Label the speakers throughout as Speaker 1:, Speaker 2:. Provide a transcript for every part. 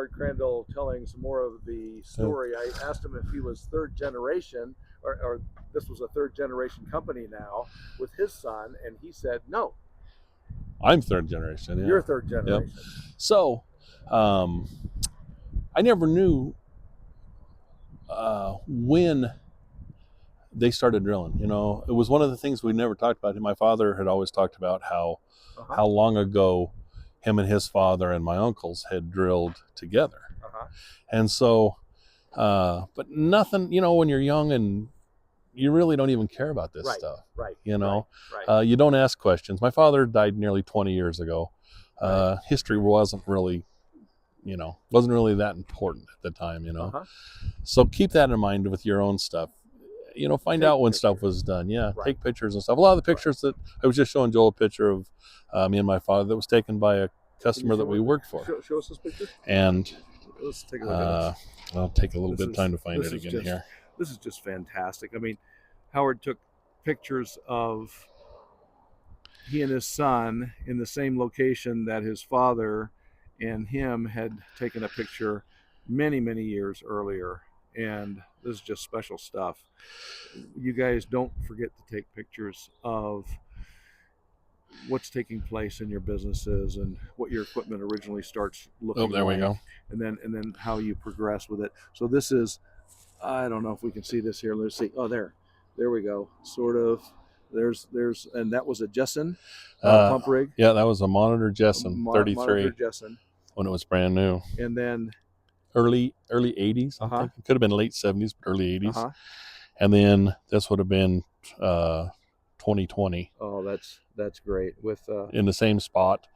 Speaker 1: heard Crandall telling some more of the story, I asked him if he was third generation, or this was a third generation company now with his son, and he said no.
Speaker 2: I'm third generation. Yeah.
Speaker 1: You're third generation.
Speaker 2: Yep. So, I never knew when they started drilling. It was one of the things we never talked about. My father had always talked about how long ago him and his father and my uncles had drilled together. And so, but nothing, when you're young and you really don't even care about this stuff.
Speaker 1: Right.
Speaker 2: You don't ask questions. My father died nearly 20 years ago. History wasn't really that important at the time, So keep that in mind with your own stuff. Find out when stuff was done. Yeah, take pictures and stuff. A lot of the pictures that I was just showing Joel a picture of me and my father that was taken by a customer that we worked for.
Speaker 1: Show us this picture.
Speaker 2: And
Speaker 1: let's take a look at this.
Speaker 2: I'll take a little bit of time to find it again here.
Speaker 1: This is just fantastic. I mean, Howard took pictures of he and his son in the same location that his father and him had taken a picture many, many years earlier. And this is just special stuff. You guys don't forget to take pictures of what's taking place in your businesses and what your equipment originally starts looking like.
Speaker 2: Oh, there we go.
Speaker 1: And then how you progress with it. So this is, I don't know if we can see this here. Let's see. Oh, there we go. Sort of. There's, and that was a Jessen pump rig.
Speaker 2: Yeah, that was a Monitor Jessen 33
Speaker 1: Monitor Jessen.
Speaker 2: When it was brand new.
Speaker 1: And then
Speaker 2: early 80s. I think it could have been late 70s, but early 80s. And then this would have been 2020.
Speaker 1: Oh, that's great. With
Speaker 2: in the same spot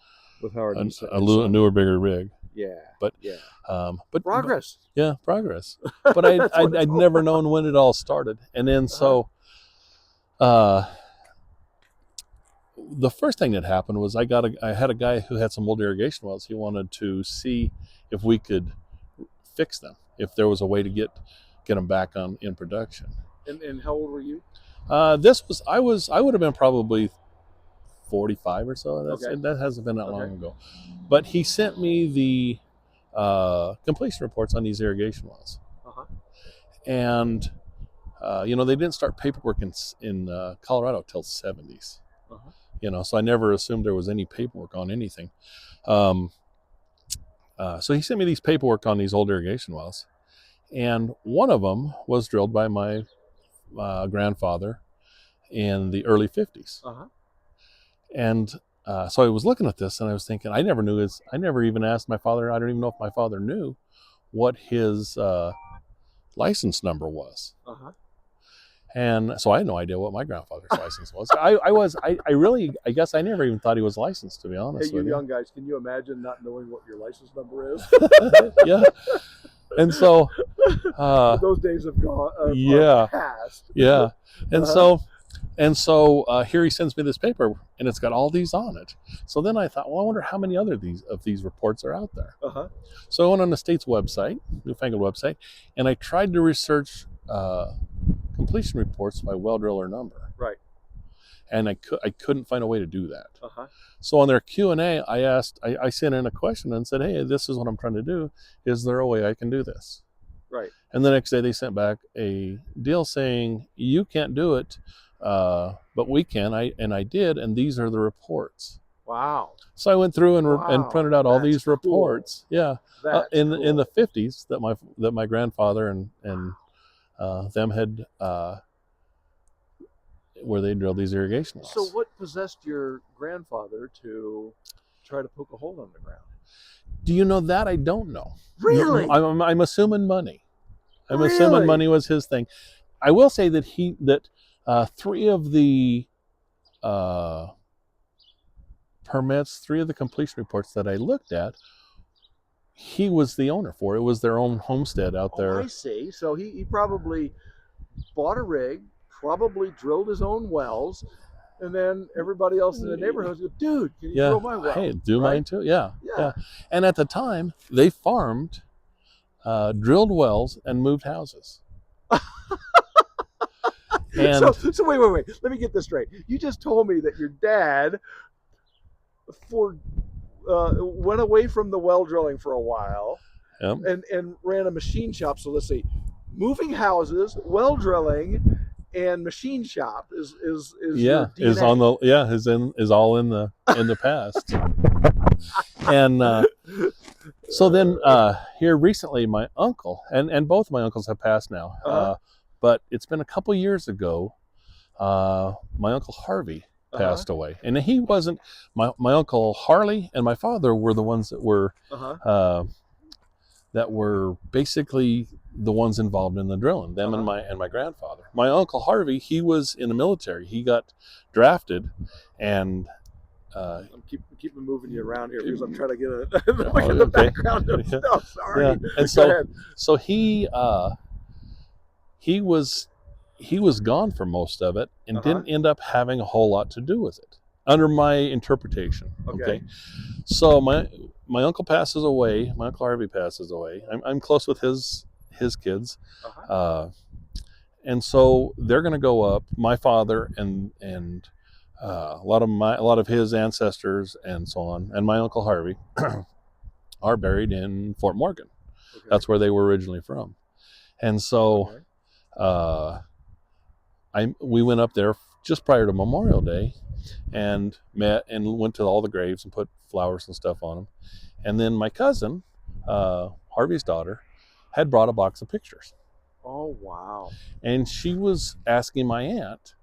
Speaker 1: with Howard,
Speaker 2: a newer, bigger rig.
Speaker 1: Yeah,
Speaker 2: but
Speaker 1: progress.
Speaker 2: Progress. But I'd never known when it all started, and then so the first thing that happened was I had a guy who had some old irrigation wells. He wanted to see if we could fix them, if there was a way to get them back in production.
Speaker 1: And how old were you?
Speaker 2: I would have been probably 45 or so. That hasn't been that long ago. But he sent me the completion reports on these irrigation wells. And they didn't start paperwork in Colorado till 70s. So I never assumed there was any paperwork on anything. So he sent me these paperwork on these old irrigation wells, and one of them was drilled by my grandfather in the early 50s. And so I was looking at this and I was thinking, I never even asked my father. I don't even know if my father knew what his license number was. And so I had no idea what my grandfather's license was. I guess I never even thought he was licensed, to be honest with you.
Speaker 1: Young guys, can you imagine not knowing what your license number is?
Speaker 2: Yeah. And so
Speaker 1: those days have gone past.
Speaker 2: Yeah. And so here he sends me this paper, and it's got all these on it. So then I thought, well, I wonder how many other of these reports are out there. So I went on the state's website, newfangled website, and I tried to research completion reports by well driller number.
Speaker 1: Right.
Speaker 2: And I couldn't find a way to do that. So on their Q&A, I sent in a question and said, hey, this is what I'm trying to do. Is there a way I can do this?
Speaker 1: Right.
Speaker 2: And the next day they sent back a deal saying, you can't do it, but we can. I did, and these are the reports.
Speaker 1: Wow.
Speaker 2: So I went through and printed out all these reports. Cool. Yeah. In the 50s that my grandfather and them had where they drilled these irrigation wells.
Speaker 1: So what possessed your grandfather to try to poke a hole in the ground?
Speaker 2: Do you know that? I don't know.
Speaker 1: Really?
Speaker 2: I'm assuming money. Assuming money was his thing. I will say that three of the permits, three of the completion reports that I looked at, he was the owner for. It was their own homestead out there.
Speaker 1: I see. So he probably bought a rig, probably drilled his own wells, and then everybody else in the neighborhood goes, dude, can you drill my well?
Speaker 2: Hey, mine too. Yeah. And at the time, they farmed, drilled wells, and moved houses.
Speaker 1: And so wait. Let me get this straight. You just told me that your dad went away from the well drilling for a while,
Speaker 2: Yep.
Speaker 1: and ran a machine shop. So let's see, moving houses, well drilling, and machine shop is your DNA.
Speaker 2: Is on the is all in the past. And so then here recently, my uncle and both my uncles have passed now. But it's been a couple years ago. My uncle Harvey passed away, and he wasn't my uncle Harley and my father were the ones that were basically the ones involved in the drilling. Them and my grandfather. My uncle Harvey, he was in the military. He got drafted, and
Speaker 1: I'm keeping moving you around here because I'm trying to get a look at the background of stuff. Sorry.
Speaker 2: Yeah. And so he was gone for most of it and didn't end up having a whole lot to do with it, under my interpretation. Okay. So my uncle passes away. My uncle Harvey passes away. I'm close with his kids, and so they're going to go up. My father and a lot of his ancestors and so on, and my uncle Harvey are buried in Fort Morgan. That's where they were originally from, and so we went up there just prior to Memorial Day, and met and went to all the graves and put flowers and stuff on them. And then my cousin, Harvey's daughter, had brought a box of pictures.
Speaker 1: Oh, wow.
Speaker 2: And she was asking my aunt,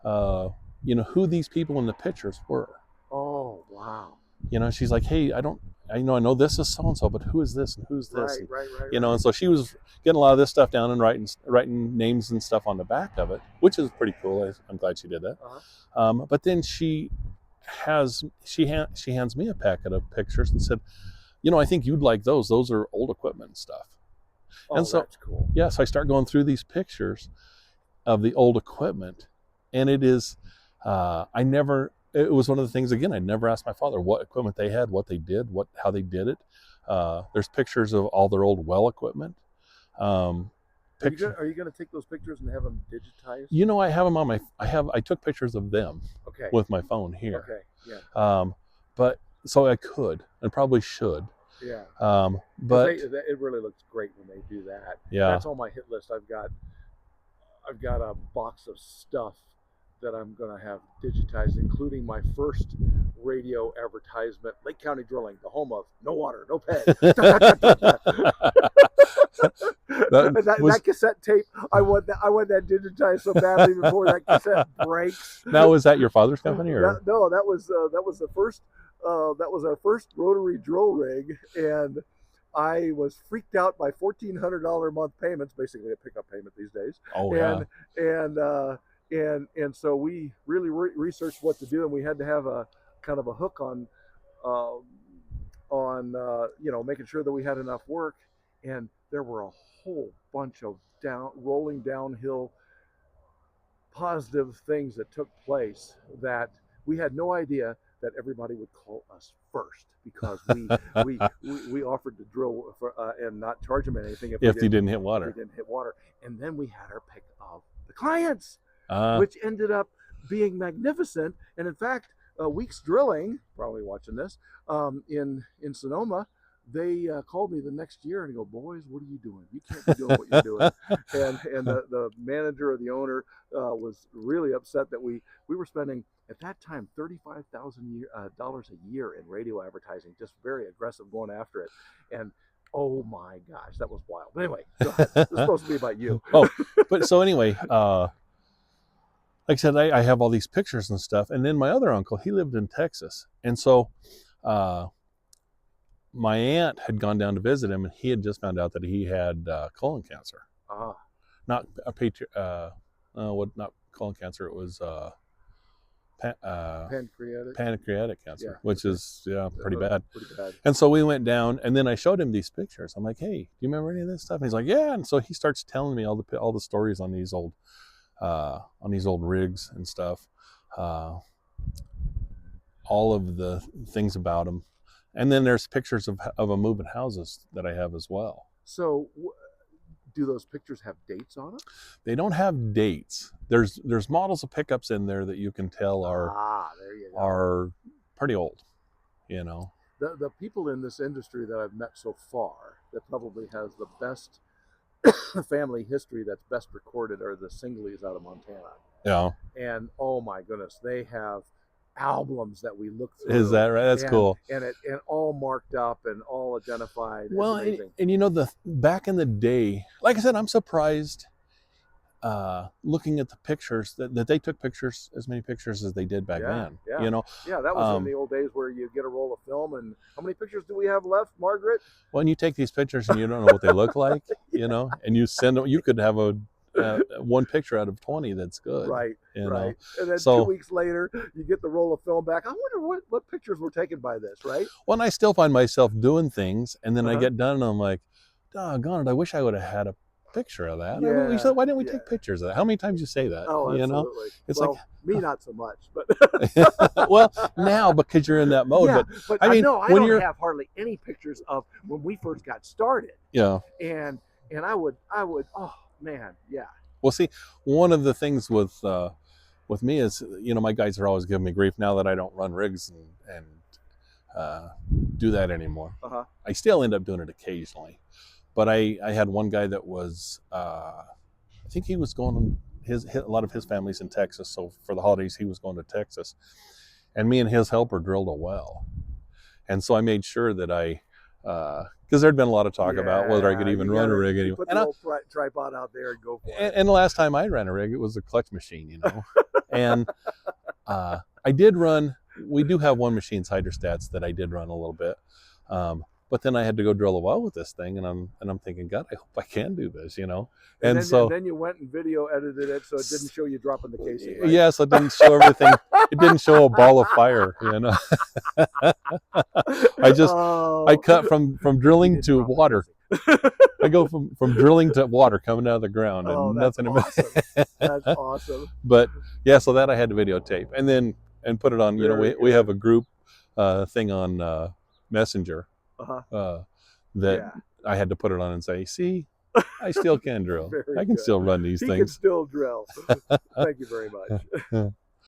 Speaker 2: who these people in the pictures were.
Speaker 1: Oh, wow.
Speaker 2: She's like, hey, I know this is so-and-so, but who is this and who's this?
Speaker 1: Right.
Speaker 2: And so she was getting a lot of this stuff down and writing names and stuff on the back of it, which is pretty cool. I'm glad she did that. But then she hands me a packet of pictures and said, I think you'd like those. Those are old equipment and stuff.
Speaker 1: And so that's cool.
Speaker 2: Yeah, so I start going through these pictures of the old equipment, and it is, it was one of the things, again, I'd never asked my father what equipment they had, what they did, how they did it. There's pictures of all their old well equipment. Are
Speaker 1: you going to take those pictures and have them digitized?
Speaker 2: I have them I took pictures of them with my phone here.
Speaker 1: Okay, yeah.
Speaker 2: But so I could and probably should.
Speaker 1: Yeah.
Speaker 2: But
Speaker 1: it really looks great when they do that.
Speaker 2: Yeah.
Speaker 1: That's on my hit list. I've got a box of stuff that I'm going to have digitized, including my first radio advertisement, Lake County Drilling, the home of no water, no pay. That cassette tape, I want that digitized so badly before that cassette breaks.
Speaker 2: Now, was that your father's company, or
Speaker 1: no? That was the first. That was our first rotary drill rig, and I was freaked out by $1,400 a month payments, basically a pickup payment these days.
Speaker 2: Oh,
Speaker 1: and so we really researched what to do, and we had to have a kind of a hook on making sure that we had enough work. And there were a whole bunch of rolling downhill positive things that took place that we had no idea that everybody would call us first, because we offered to drill and not charge them anything if
Speaker 2: they didn't hit water.
Speaker 1: And then we had our pick of the clients, which ended up being magnificent. And in fact, Weeks Drilling, probably watching this, in Sonoma, they called me the next year and go, boys, what are you doing? You can't be doing what you're doing. And the manager or the owner was really upset that we were spending at that time $35,000 a year in radio advertising, just very aggressive going after it. And oh my gosh, that was wild. But anyway, go ahead. It's supposed to be about you.
Speaker 2: But so anyway, like I said, I have all these pictures and stuff. And then my other uncle, he lived in Texas. And so my aunt had gone down to visit him, and he had just found out that he had colon cancer. Not not colon cancer. It was pancreatic cancer, which is pretty bad. And so we went down, and then I showed him these pictures. I'm like, hey, do you remember any of this stuff? And he's like, yeah. And so he starts telling me all the stories on these old rigs and stuff, all of the things about them. And then there's pictures of them moving houses that I have as well.
Speaker 1: So do those pictures have dates on them?
Speaker 2: They don't have dates. There's models of pickups in there that you can tell are pretty old,
Speaker 1: The people in this industry that I've met so far that probably has the best family history that's best recorded are the Singleys out of Montana.
Speaker 2: Yeah.
Speaker 1: And oh my goodness, they have albums that we look through.
Speaker 2: Is that right? That's cool.
Speaker 1: And all marked up and all identified.
Speaker 2: Well,
Speaker 1: it's amazing.
Speaker 2: and you know, the back in the day, like I said, I'm surprised looking at the pictures that they took pictures, as many pictures as they did back then.
Speaker 1: Yeah.
Speaker 2: You know,
Speaker 1: Yeah, that was in the old days where you get a roll of film, and how many pictures do we have left, Margaret?
Speaker 2: when you take these pictures and you don't know what they look like, you know, and you send them, you could have a one picture out of 20 that's good.
Speaker 1: Right,
Speaker 2: you
Speaker 1: right.
Speaker 2: know?
Speaker 1: And then
Speaker 2: So
Speaker 1: 2 weeks later, you get the roll of film back. I wonder what pictures were taken by this, right?
Speaker 2: Well, and I still find myself doing things, and then I
Speaker 1: Uh-huh.
Speaker 2: get done, and I'm like, doggone it, I wish I would have had a picture of that.
Speaker 1: Yeah,
Speaker 2: Why didn't we
Speaker 1: yeah.
Speaker 2: take pictures of that? How many times you say that?
Speaker 1: Oh,
Speaker 2: You know,
Speaker 1: absolutely.
Speaker 2: it's
Speaker 1: well,
Speaker 2: like,
Speaker 1: me not so much, but
Speaker 2: well, now because you're in that mode.
Speaker 1: yeah,
Speaker 2: But I mean,
Speaker 1: no, I
Speaker 2: when
Speaker 1: don't
Speaker 2: you're,
Speaker 1: have hardly any pictures of when we first got started,
Speaker 2: yeah.
Speaker 1: and I would, oh man, yeah.
Speaker 2: Well, see, one of the things with me is, you know, my guys are always giving me grief now that I don't run rigs and do that anymore.
Speaker 1: Uh-huh.
Speaker 2: I still end up doing it occasionally, but I had one guy that was I think he was going a lot of his family's in Texas, so for the holidays he was going to Texas, and me and his helper drilled a well, and so I made sure that I because there'd been a lot of talk about whether I could even run a rig anymore.
Speaker 1: Put the old tripod out there and go for it.
Speaker 2: And the last time I ran a rig, it was a clutch machine, you know. And I did run. We do have one machine's hydrostats that I did run a little bit, but then I had to go drill a well with this thing, and I'm thinking, God, I hope I can do this, you know. And
Speaker 1: then you went and video edited it so it didn't show you dropping the casing. Right?
Speaker 2: Yes, it didn't show everything. It didn't show a ball of fire, you know. I cut from drilling to water. I go from drilling to water coming out of the ground, and
Speaker 1: that's
Speaker 2: nothing
Speaker 1: awesome. That's awesome.
Speaker 2: But yeah, so that I had to videotape and put it on. You know, we have a group thing on Messenger that I had to put it on and say, see, I still can drill. I can still run these things.
Speaker 1: He can still drill. Thank you very much.